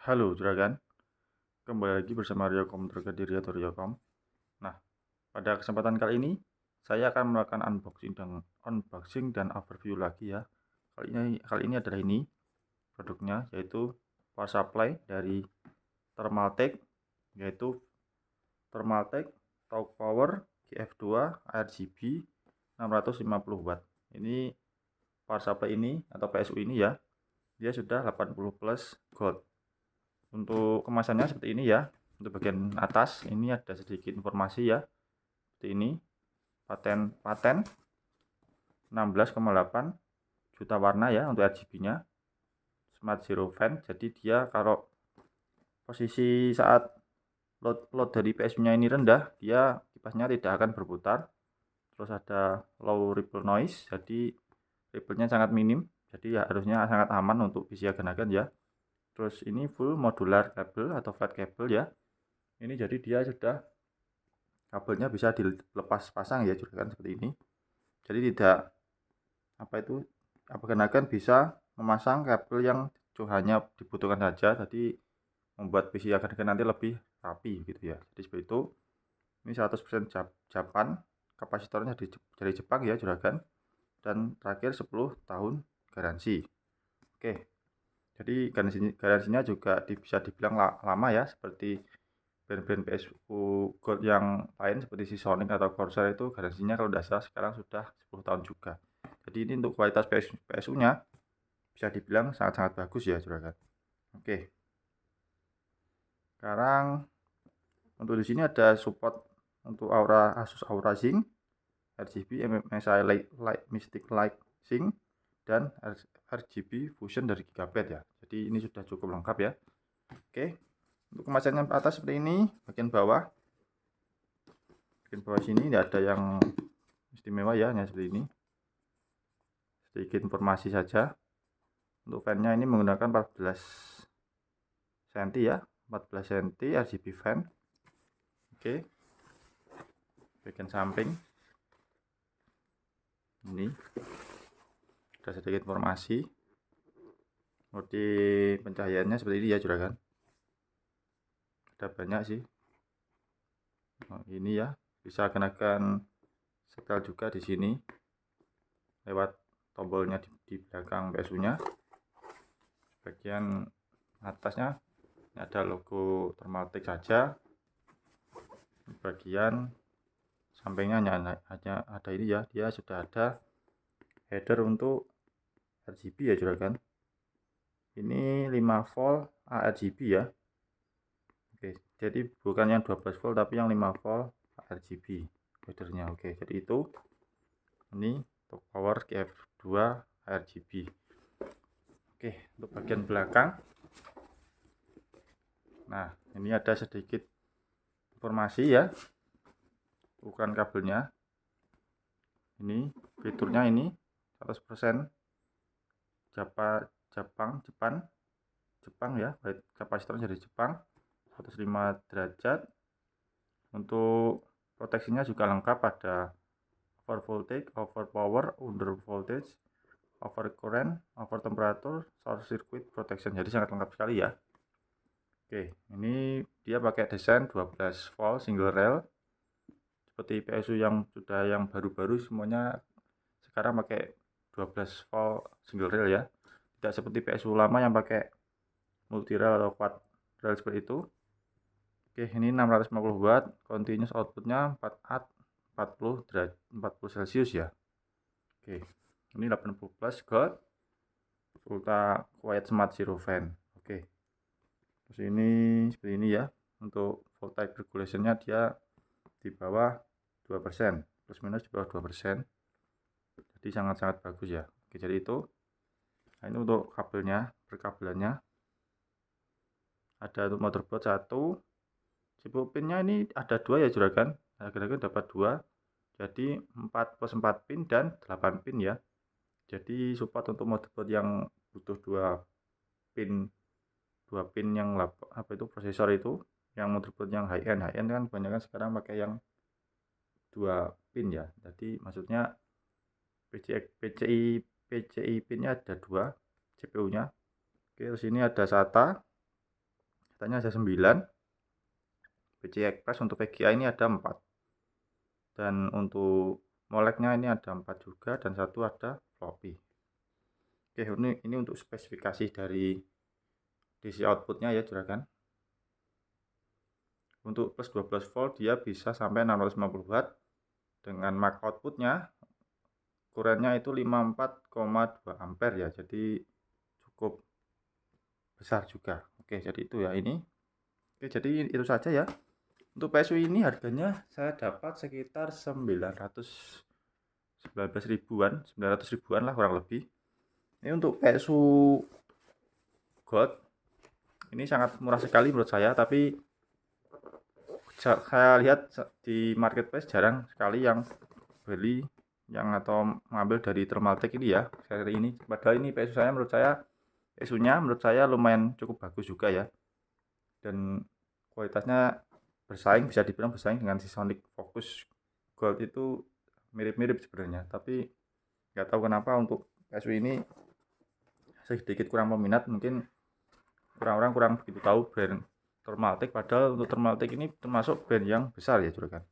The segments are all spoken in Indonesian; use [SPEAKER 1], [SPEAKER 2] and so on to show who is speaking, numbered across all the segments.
[SPEAKER 1] Halo Juragan, kembali lagi bersama Riokom Terkadiri atau Riokom. Nah, pada kesempatan kali ini saya akan melakukan unboxing dan overview lagi ya. Kali ini adalah ini produknya, yaitu power supply dari Thermaltake, yaitu Thermaltake Talk Power GF2 RGB 650 watt. Ini power supply ini atau PSU ini ya, dia sudah 80 plus gold. Untuk kemasannya seperti ini ya. Untuk bagian atas ini ada sedikit informasi ya. Seperti ini. Paten 16,8 juta warna ya untuk RGB-nya. Smart Zero Fan. Jadi dia kalau posisi saat load dari PSU-nya ini rendah, dia kipasnya tidak akan berputar. Terus ada low ripple noise, jadi ripple-nya sangat minim. Jadi ya harusnya sangat aman untuk disiagakan ya. Terus ini full modular kabel atau flat kabel ya. Ini jadi dia sudah kabelnya bisa dilepas pasang ya juga kan seperti ini. Jadi tidak kenakan bisa memasang kabel yang hanya dibutuhkan saja, jadi membuat PC akan nanti lebih rapi gitu ya. Jadi seperti itu. Ini 100% Japan, kapasitornya dari Jepang ya juragan, dan terakhir 10 tahun garansi. Oke, jadi garansinya juga bisa dibilang lama ya, seperti brand-brand PSU Gold yang lain seperti Sonic atau Corsair itu garansinya kalau tidak salah sekarang sudah 10 tahun juga. Jadi ini untuk kualitas PSU-nya bisa dibilang sangat-sangat bagus ya juragan. Oke. Sekarang untuk di sini ada support untuk Asus Aura Zing, RGB MSI Light Mystic Light Zing, dan RGB Fusion dari Gigabyte ya. Jadi ini sudah cukup lengkap ya. Oke. Untuk kemasannya atas seperti ini, bagian bawah sini tidak ada yang istimewa ya, hanya seperti ini. Sedikit informasi saja. Untuk fan-nya ini menggunakan 14 cm ya, 14 cm RGB fan. Oke. Bagian samping ini ada sedikit informasi. Mode pencahayaannya seperti ini ya juragan. Ada banyak sih. Nah, ini ya, bisa kenakan setel juga di sini lewat tombolnya di belakang PSU-nya. Bagian atasnya ada logo Thermaltake saja. Bagian sampingnya hanya ada ini ya, dia sudah ada header untuk RGB ya juragan. Ini 5 volt ARGB ya. Oke, jadi bukan yang 12 volt tapi yang 5 volt RGB headernya. Oke, jadi itu ini untuk power GF2 RGB. Oke, untuk bagian belakang, nah ini ada sedikit informasi ya, ukuran kabelnya. Ini fiturnya ini 100% Jepang ya, kapasitornya dari Jepang, 105 derajat. Untuk proteksinya juga lengkap, ada over voltage, over power, under voltage, over current, over temperature, short circuit protection. Jadi sangat lengkap sekali ya. Oke, ini dia pakai desain 12 volt single rail. Seperti PSU yang baru-baru semuanya sekarang pakai 12 volt single rail ya. Tidak seperti PSU lama yang pakai multi rail atau quad rail seperti itu. Oke, ini 650 watt, continuous outputnya 4 watt, 40 Celsius ya. Oke, ini 80 plus gold, Ultra Quiet Smart Zero Fan. Oke, terus ini seperti ini ya. Untuk voltage regulationnya dia di bawah 2%, plus minus di bawah 2%. Jadi sangat-sangat bagus ya. Oke, jadi itu. Nah, ini untuk kabelnya, perkabelannya. Ada untuk motherboard 1. Chip pinnya ini ada 2 ya juragan. Harga-harga dapat 2. Jadi 4 plus 4 pin dan 8 pin ya. Jadi support untuk motherboard yang butuh 2 pin yang prosesor itu, yang motherboard yang high end kan kebanyakan sekarang pakai yang 2 pin ya. Jadi maksudnya PCI pinnya ada 2, CPU-nya. Oke, terus ini ada SATA Datanya ada 9. PCI Express untuk VGA ini ada 4. Dan untuk moleknya ini ada 4 juga, dan satu ada floppy. Oke, ini untuk spesifikasi dari DC outputnya ya juragan. Untuk plus 12 volt dia bisa sampai 650 watt dengan mark outputnya kurennya itu 54,2 ampere ya, jadi cukup besar juga. Oke, jadi itu ya ini. Oke, jadi itu saja ya. Untuk PSU ini harganya saya dapat sekitar 919 ribuan, 900 ribuan lah kurang lebih. Ini untuk PSU Gold ini sangat murah sekali menurut saya, tapi saya lihat di marketplace jarang sekali yang beli atau mengambil dari Thermaltake ini ya, seri ini. Padahal ini PSU saya menurut saya lumayan cukup bagus juga ya, dan kualitasnya bisa dibilang bersaing dengan Seasonic Focus Gold. Itu mirip-mirip sebenarnya, tapi nggak tahu kenapa untuk PSU ini sedikit kurang peminat. Mungkin orang-orang kurang begitu tahu brand Thermaltake, padahal untuk Thermaltake ini termasuk brand yang besar ya juragan.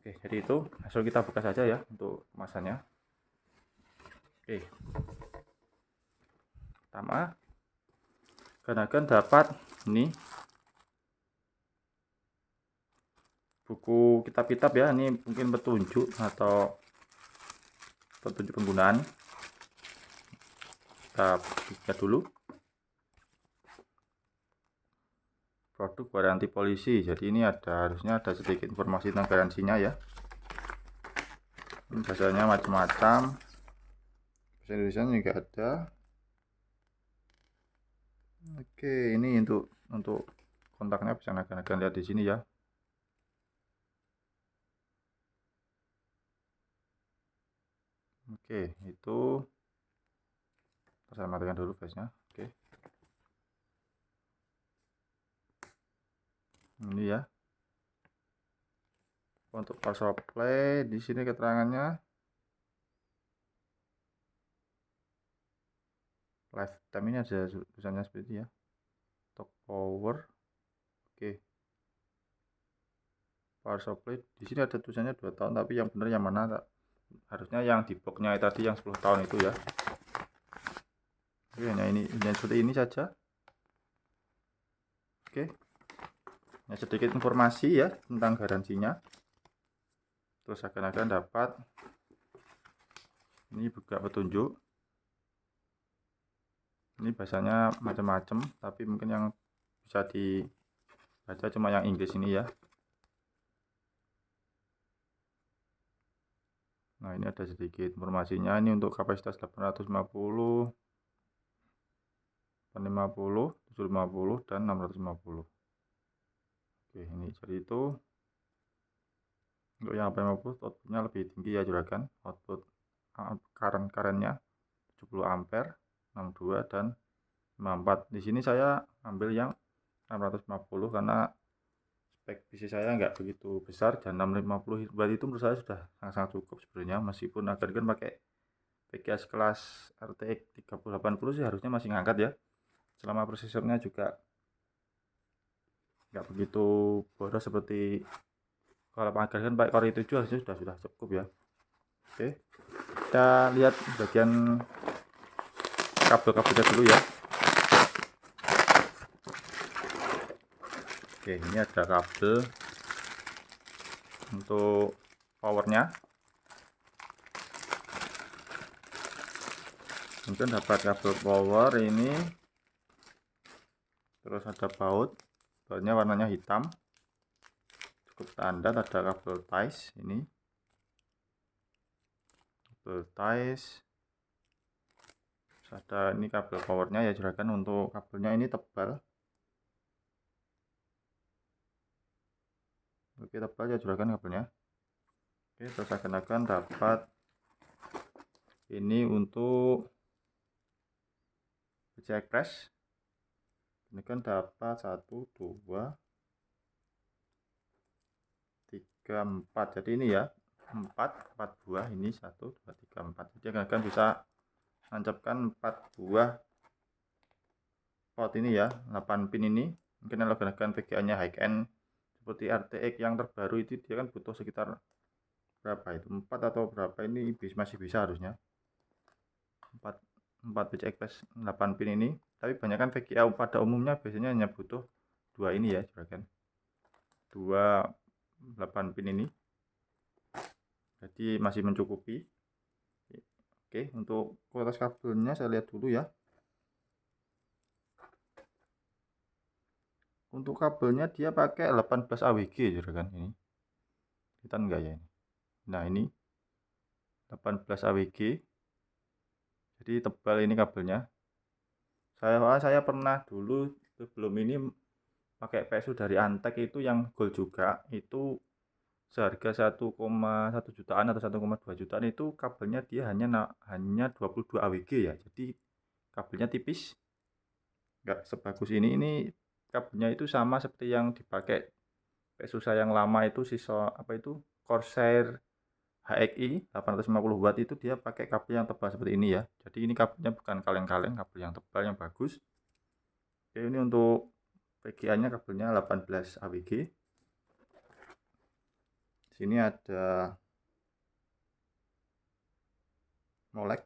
[SPEAKER 1] Oke, jadi itu langsung kita buka saja ya untuk kemasannya. Oke, pertama Ganagan dapat ini buku kitab-kitab ya, ini mungkin petunjuk atau petunjuk penggunaan. Kita buka dulu. Produk garansi polisi, jadi ini harusnya ada sedikit informasi tentang garansinya ya. Ini bahasanya macam-macam, bahasa Indonesia juga ada. Oke, ini untuk kontaknya bisa naga-naga lihat di sini ya. Oke, itu saya matikan dulu guysnya. Oke, ini ya. Untuk power supply di sini keterangannya lifetime, ini ada tulisannya seperti itu ya. Top power. Oke, power supply di sini ada tulisannya 2 tahun, tapi yang benar yang mana? Harusnya yang di boxnya tadi yang 10 tahun itu ya. Oke, hanya ini seperti ini saja. Oke, nah, sedikit informasi ya tentang garansinya. Terus akan dapat ini juga petunjuk. Ini bahasanya macam-macam, tapi mungkin yang bisa dibaca cuma yang Inggris ini ya. Nah, ini ada sedikit informasinya. Ini untuk kapasitas 850, 850, 750, dan 650. Oke, ini jadi itu. Untuk yang 850 outputnya lebih tinggi ya juragan. Output current-nya 70 ampere, 62 dan 54. Di sini saya ambil yang 650 karena spek PC saya nggak begitu besar, dan 650 watt itu menurut saya sudah sangat cukup sebenarnya. Meskipun akan pakai PGA kelas RTX 3080 sih harusnya masih ngangkat ya, selama prosesornya juga nggak begitu boros seperti kalau akan pakai Core i7 harusnya sudah cukup ya. Oke, kita lihat bagian kabel-kabelnya dulu ya. Oke, ini ada kabel untuk powernya. Mungkin dapat kabel power ini, terus ada bautnya warnanya hitam, cukup standar. Ada kabel ties, ini kabel ties. Terus ada ini kabel powernya ya juragan. Untuk kabelnya ini tebal, oke, tebal ya juragan kabelnya. Oke, terus akan dapat ini untuk PCI Express. Ini kan dapat 1, 2, 3, 4. Jadi ini ya 4 buah, ini 1, 2, 3, 4. Jadi akan bisa menancapkan 4 buah port ini ya, 8 pin ini. mungkin kalau gunakan VGA nya high end seperti RTX yang terbaru itu dia kan butuh sekitar berapa itu 4 atau berapa, ini masih bisa harusnya 4 PCI Express 8 pin ini, tapi banyak kan VGA pada umumnya biasanya hanya butuh 2 ini ya juragan, 2 8 pin ini, jadi masih mencukupi. Oke, untuk kualitas kabelnya saya lihat dulu ya. Untuk kabelnya dia pakai 18 AWG juragan, ini kelihatan enggak ya ini. Nah ini 18 AWG, jadi tebal ini kabelnya. Saya pernah dulu sebelum ini pakai PSU dari Antek itu yang gold juga, itu seharga 1,1 jutaan atau 1,2 jutaan, itu kabelnya dia hanya 22 AWG ya, jadi kabelnya tipis, nggak sebagus ini kabelnya itu sama seperti yang dipakai PSU saya yang lama itu, sisa apa itu, Corsair HXI 850 watt, itu dia pakai kabel yang tebal seperti ini ya, jadi ini kabelnya bukan kaleng-kaleng, kabel yang tebal yang bagus. Oke, ini untuk VGA nya kabelnya 18 AWG. Sini ada molek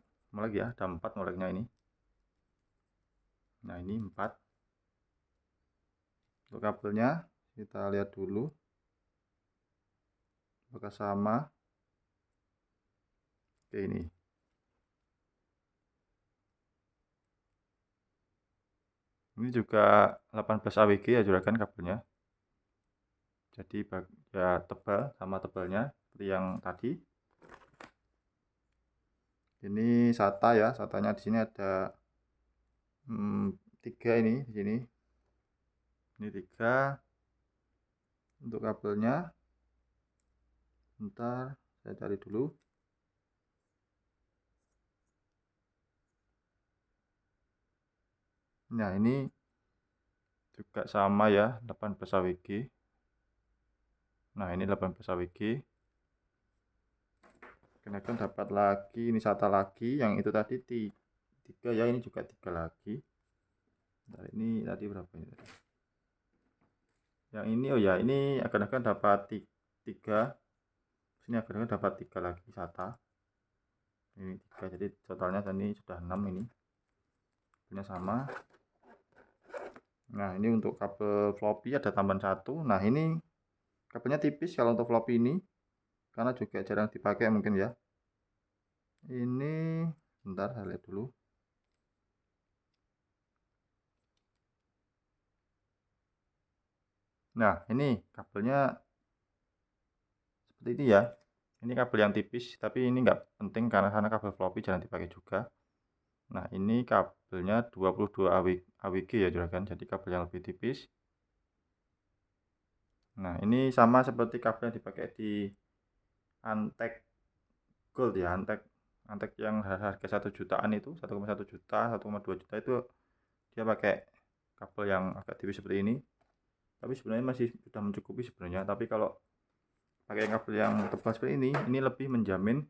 [SPEAKER 1] ya, ada 4 moleknya ini. Nah ini 4. Untuk kabelnya kita lihat dulu apakah sama. Oke, ini juga 18 AWG ya juragan kabelnya, jadi ya tebal, sama tebalnya seperti yang tadi. Ini SATA ya, SATA-nya di sini ada 3 ini di sini. Ini 3 untuk kabelnya. Bentar, saya cari dulu. Nah ini juga sama ya, 18 AWG. Nah ini 18 AWG. Kemudian dapat lagi ini SATA lagi, yang itu tadi 3 ya, ini juga 3 lagi. Nah, ini tadi berapa ini tadi? Yang ini, oh ya, ini akan dapat 3. Sini akan dapat 3 lagi SATA. Ini 3, jadi totalnya tadi sudah 6 ini. Kabelnya sama. Nah, ini untuk kabel floppy ada tambahan 1. Nah, ini kabelnya tipis kalau untuk floppy ini, karena juga jarang dipakai mungkin ya. Ini bentar saya lihat dulu. Nah ini kabelnya seperti ini ya, ini kabel yang tipis, tapi ini enggak penting karena kabel floppy jarang dipakai juga. Nah ini kabelnya 22 AWG ya juragan, jadi kabel yang lebih tipis. Nah ini sama seperti kabel yang dipakai di Antek Gold ya, Antek yang harga 1 jutaan itu, 1,1 juta, 1,2 juta itu dia pakai kabel yang agak tipis seperti ini. Tapi sebenarnya masih sudah mencukupi sebenarnya, tapi kalau pakai kabel yang tebal seperti ini lebih menjamin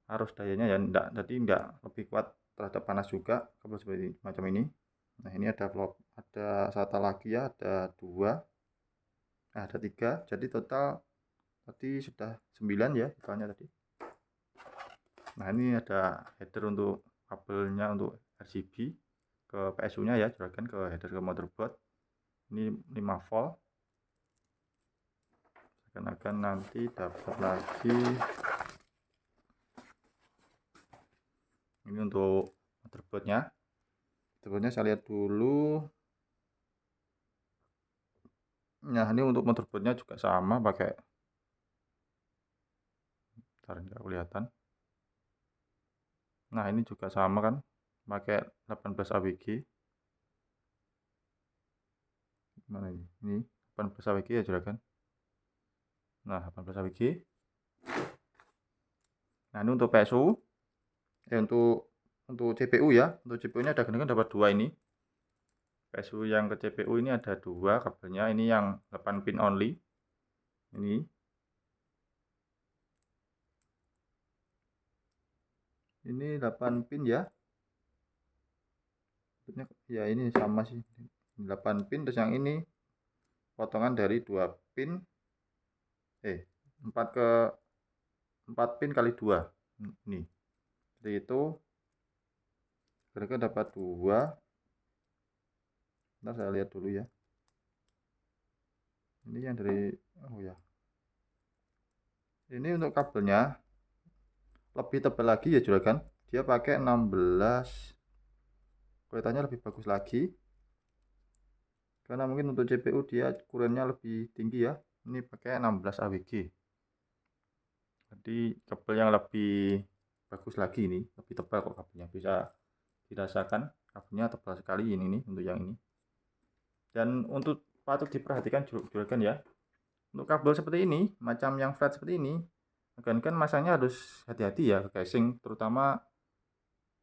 [SPEAKER 1] arus dayanya ya, jadi enggak lebih kuat terhadap panas juga kabel seperti macam ini. Nah ini ada SATA lagi ya, ada 2, nah ada 3, jadi total tadi sudah 9 ya totalnya tadi. Nah ini ada header untuk kabelnya untuk RGB ke PSU nya ya juragan, ke header ke motherboard. Ini 5 volt. Akan nanti dapat lagi ini untuk motherboardnya. Saya lihat dulu. Nah ini untuk motherboardnya juga sama, pakai, bentar nggak kelihatan. Nah ini juga sama kan, pakai 18 AWG. Mana ini 18 AWG ya juragan. Nah 18 AWG. Nah ini untuk PSU, untuk CPU ya, untuk CPU nya ada dapat 2 ini. PSU yang ke CPU ini ada 2 kabelnya, ini yang 8 pin only. Ini 8 pin ya. Ya ini sama sih. 8 pin, terus yang ini potongan dari 2 pin 4 pin kali 2 ini. Jadi itu kira-kira dapat 2. Ntar saya lihat dulu ya. Ini yang dari ini untuk kabelnya lebih tebal lagi ya juragan. Dia pakai 16, kelihatannya lebih bagus lagi. Karena mungkin untuk CPU dia kurennya lebih tinggi ya. Ini pakai 16 AWG. Jadi kabel yang lebih bagus lagi ini, lebih tebal kok kabelnya. Bisa dirasakan kabelnya tebal sekali ini nih untuk yang ini. Dan untuk patut diperhatikan juragan ya. Untuk kabel seperti ini, macam yang flat seperti ini, kan masangnya harus hati-hati ya ke casing, terutama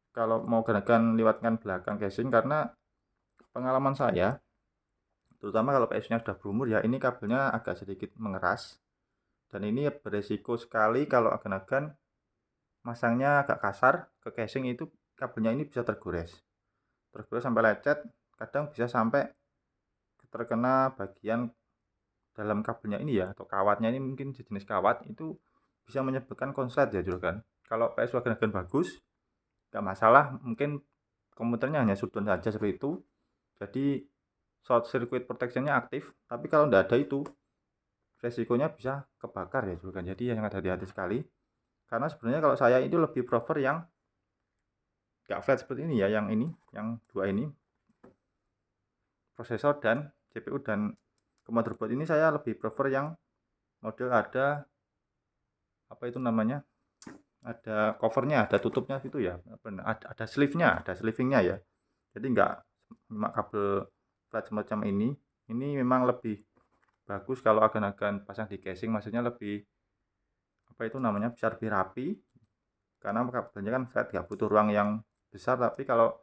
[SPEAKER 1] kalau mau gerakan lewatkan belakang casing, karena pengalaman saya, terutama kalau PSU nya sudah berumur ya, ini kabelnya agak sedikit mengeras, dan ini beresiko sekali kalau agan-agan masangnya agak kasar ke casing, itu kabelnya ini bisa tergores sampai lecet, kadang bisa sampai terkena bagian dalam kabelnya ini ya, atau kawatnya ini mungkin sejenis kawat, itu bisa menyebabkan konslet ya juragan. Kalau PSU agan-agan bagus nggak masalah, mungkin komputernya hanya shutdown saja seperti itu, jadi short circuit protectionnya aktif. Tapi kalau nggak ada itu, resikonya bisa kebakar ya juragan. Jadi sangat hati-hati sekali, karena sebenarnya kalau saya itu lebih prefer yang nggak flat seperti ini ya, yang ini, yang dua ini, prosesor dan CPU dan ke motherboard ini saya lebih prefer yang model ada apa itu namanya, ada covernya, ada tutupnya gitu ya, ada sleeve-nya, ada sleevingnya ya. Jadi nggak cuma kabel flat semacam ini memang lebih bagus kalau agan-agan pasang di casing, maksudnya lebih apa itu namanya, bisa lebih rapi, karena kabelnya kan flat, nggak butuh ruang yang besar. Tapi kalau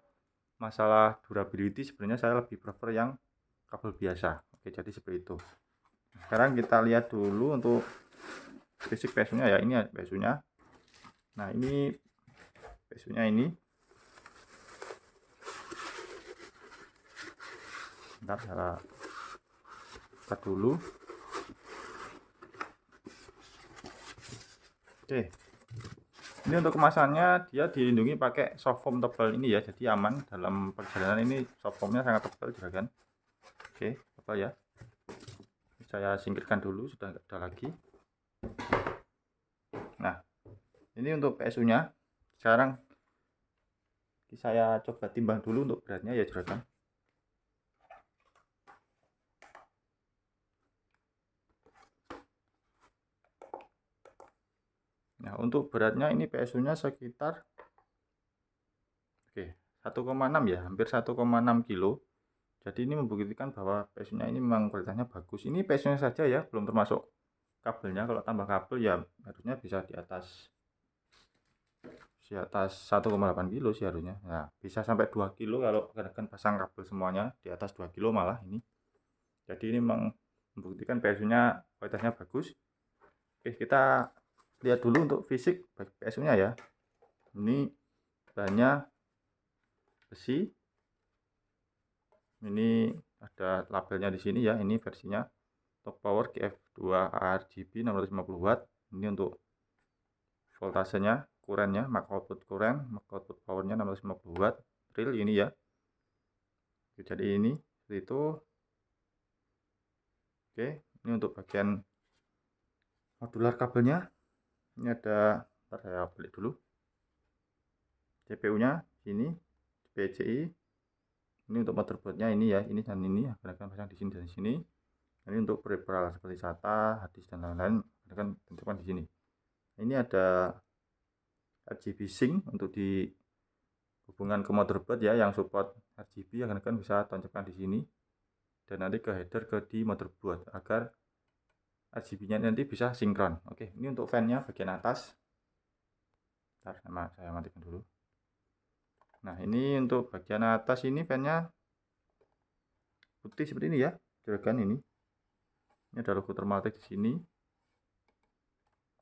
[SPEAKER 1] masalah durability sebenarnya saya lebih prefer yang kabel biasa. Oke, jadi seperti itu. Sekarang kita lihat dulu untuk fisik PSU nya ya. Ini PSU nya. Nah, ini PSU nya ini. Bentar, saya buka dulu. Oke. Ini untuk kemasannya dia dilindungi pakai soft foam tebal ini ya, jadi aman dalam perjalanan. Ini soft foamnya sangat tebal juragan. Oke, tebal ya. Saya singkirkan dulu, sudah nggak ada lagi. Nah, ini untuk PSU nya. Sekarang saya coba timbang dulu untuk beratnya ya juragan. Nah, untuk beratnya ini PSU nya sekitar 1,6 ya, hampir 1,6 kilo. Jadi ini membuktikan bahwa PSU nya ini memang kualitasnya bagus. Ini PSU nya saja ya, belum termasuk kabelnya. Kalau tambah kabel ya harusnya bisa di atas 1,8 kilo sih harusnya. Nah, bisa sampai 2 kilo kalau akan pasang kabel semuanya, di atas 2 kilo malah ini. Jadi ini memang membuktikan PSU nya kualitasnya bagus. Oke, kita lihat dulu untuk fisik PSU nya ya. Ini bahannya besi. Ini ada labelnya di sini ya. Ini versinya top power GF2 RGB 650 watt. Ini untuk voltasenya, kurennya, mak output kuren, mak output powernya 650 watt real ini ya. Jadi ini seperti itu. Oke, ini untuk bagian modular kabelnya. Ini ada, ntar saya balik dulu. CPU nya sini, PCI. Ini untuk motherboardnya ini ya, ini dan ini akan pasang di sini dan di sini. Ini untuk peripheral seperti SATA, hard disk dan lain-lain akan tentukan di sini. Ini ada RGB sync untuk dihubungkan ke motherboard ya, yang support RGB akan bisa tancapkan di sini dan nanti ke header ke di motherboard agar RGB-nya nanti bisa sinkron. Oke, ini untuk fan-nya bagian atas. Bentar, saya matikan dulu. Nah, ini untuk bagian atas ini fan-nya putih seperti ini ya, juragan ini. Ini ada logo Thermaltake di sini.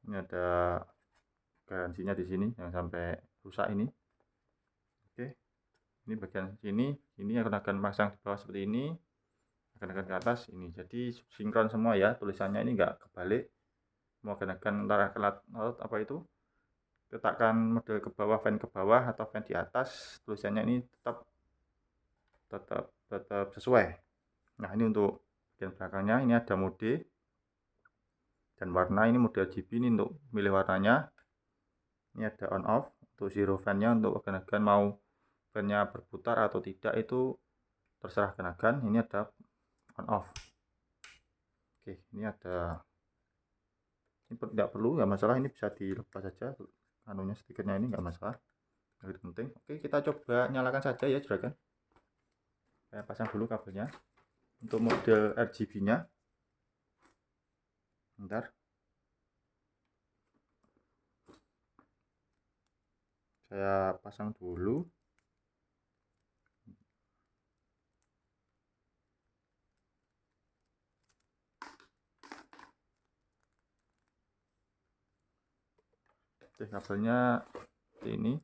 [SPEAKER 1] Ini ada garansinya di sini, jangan sampai rusak ini. Oke. Ini bagian sini, ini akan pasang di bawah seperti ini, akan ke atas ini. Jadi sinkron semua ya, tulisannya ini enggak kebalik. Mau akan antara apa itu? Letakkan model ke bawah, fan ke bawah atau fan di atas, tulisannya ini tetap sesuai. Nah, ini untuk bagian belakangnya, ini ada mode dan warna, ini mode RGB, ini untuk milih warnanya. Ini ada on off untuk zero fan-nya, untuk agan-agan mau fan-nya berputar atau tidak itu terserah agan-agan. Ini ada on off. Oke, ini ada, ini tidak perlu, nggak masalah, ini bisa dilepas saja anunya, stikernya ini nggak masalah, nggak penting. Oke, kita coba nyalakan saja ya juragan. Saya pasang dulu kabelnya untuk model RGB nya, bentar, saya pasang dulu. Oke, kabelnya seperti ini.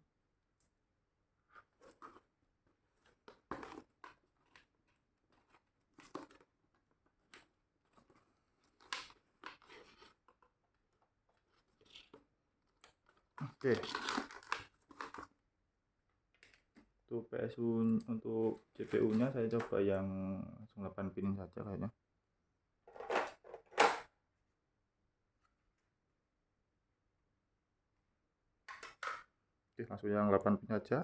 [SPEAKER 1] Oke, untuk PSU, untuk CPU nya saya coba yang 8 pin saja kayaknya. Oke, langsung yang 8 pin saja.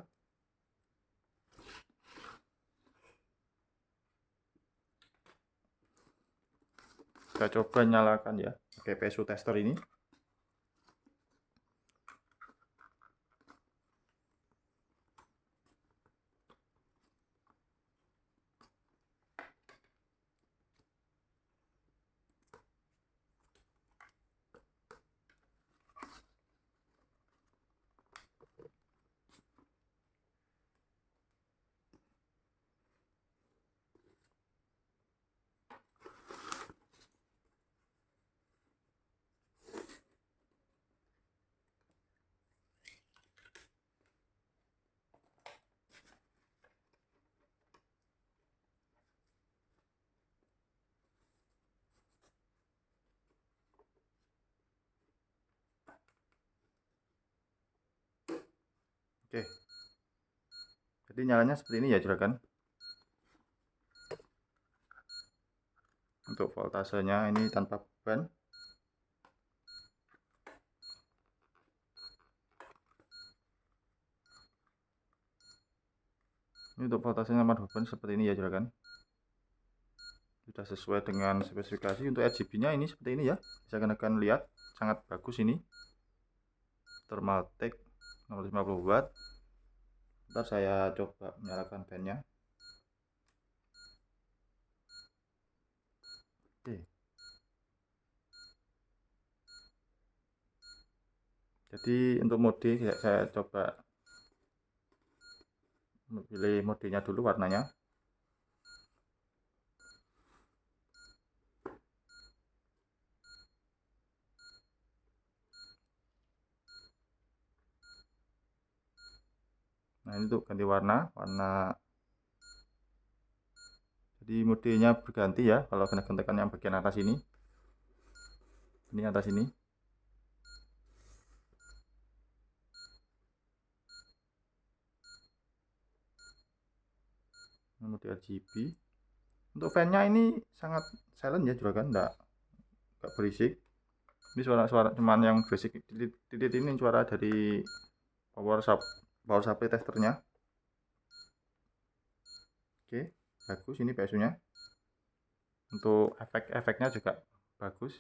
[SPEAKER 1] Kita coba nyalakan ya pakai PSU tester ini. Oke, jadi nyalanya seperti ini ya juragan. Untuk voltasenya ini tanpa beban. Ini untuk voltasenya tanpa beban seperti ini ya juragan. Sudah sesuai dengan spesifikasi. Untuk RGB nya ini seperti ini ya, bisa kalian lihat sangat bagus ini, Thermaltake 650 watt. Ntar saya coba menyalakan fan-nya. Oke, jadi untuk mode saya coba pilih modenya dulu, warnanya. Nah, ini untuk ganti warna. Jadi modenya berganti ya kalau kena tekan yang bagian atas ini. Ini atas ini. Mode RGB. Untuk fan-nya ini sangat silent ya juragan, enggak berisik. Ini suara-suara cuman yang berisik titit ini suara dari power supply testernya. Oke, bagus ini PSU-nya. Untuk efek-efeknya juga bagus.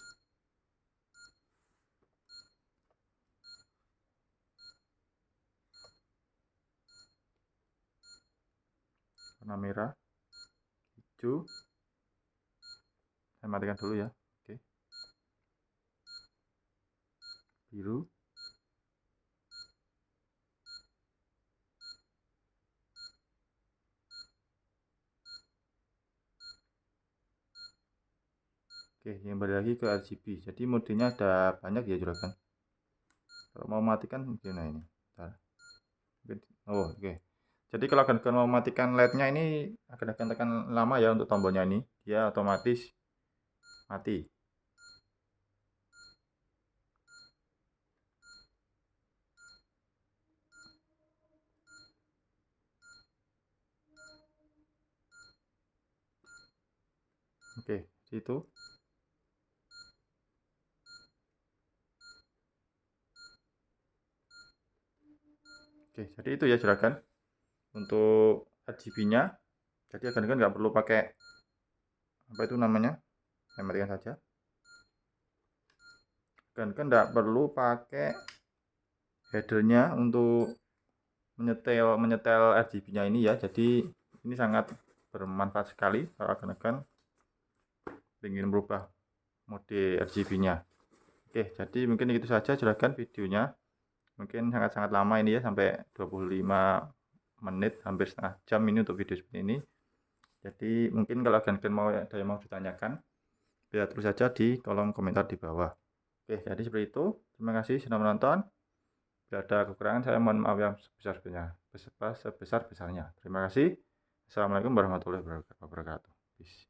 [SPEAKER 1] Warna merah, hijau. Saya matikan dulu ya. Oke. Biru. Oke, yang kembali lagi ke RGB. Jadi modenya ada banyak ya juragan. Kalau mau matikan gimana ini? Bentar. Oh, oke. Jadi kalau akan mau mematikan LED-nya ini akan tekan lama ya untuk tombolnya ini, dia otomatis mati. Oke, itu. Oke, jadi itu ya juragan untuk RGB-nya. Jadi agan-agan nggak perlu pakai apa itu namanya, saya matikan saja. Agan-agan nggak perlu pakai headernya untuk menyetel RGB-nya ini ya. Jadi ini sangat bermanfaat sekali kalau agan-agan ingin merubah mode RGB-nya. Oke, jadi mungkin itu saja juragan videonya. Mungkin sangat-sangat lama ini ya, sampai 25 menit, hampir setengah jam ini untuk video seperti ini. Jadi mungkin kalau agan-agan mau ada yang mau ditanyakan, bisa tulis saja di kolom komentar di bawah. Oke, jadi seperti itu. Terima kasih sudah menonton. Bila ada kekurangan saya mohon maaf yang sebesar-besarnya. Terima kasih. Assalamualaikum warahmatullahi wabarakatuh. Peace.